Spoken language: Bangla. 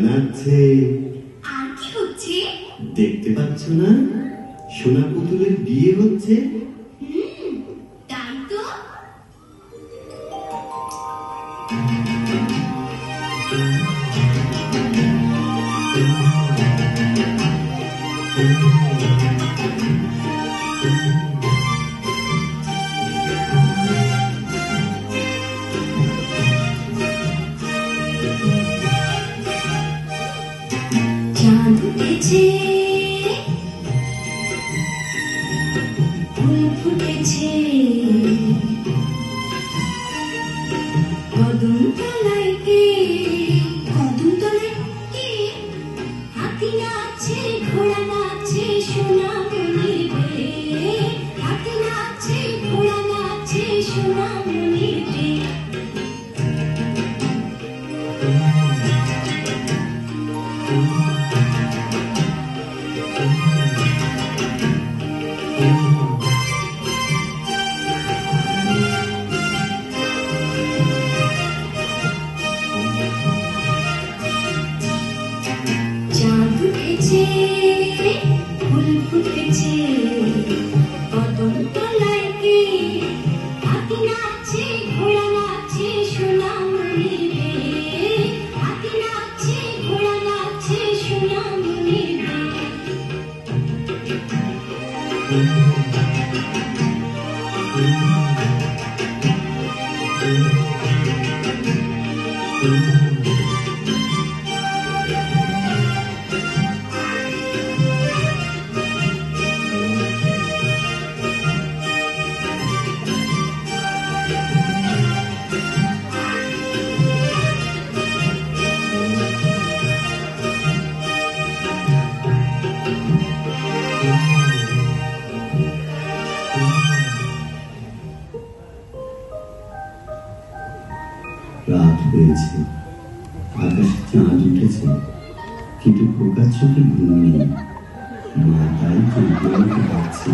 শোনাচ্ছে। আর কি হচ্ছে? দেখতে পাচ্ছ না, সোনা পুতুলের বিয়ে হচ্ছে। তাই তো। চাঁদ উঠেছে, ফুল ফুটেছে, কদম তলায় কে? কদম তলায় কে? হাতি নাচছে, ঘোড়া নাচছে, সোনামণির বিয়ে। হাতি নাচছে, ঘোড়া নাচছে, সোনামণির বিয়ে। চাঁদ উঠেছে, ফুল ফুটেছে, কদম তলায় কে? হাতি নাচছে, ঘোড়া নাচছে, সোনামণির বিয়ে। হাতি নাচছে, ঘোড়া নাচছে, সোনামণির বিয়ে। রাত হয়েছে, আকাশে চাঁদ উঠেছে, কিন্তু খোকার চোখে ঘুম নেই। মা তাই তো ঘুমাতে পারছে।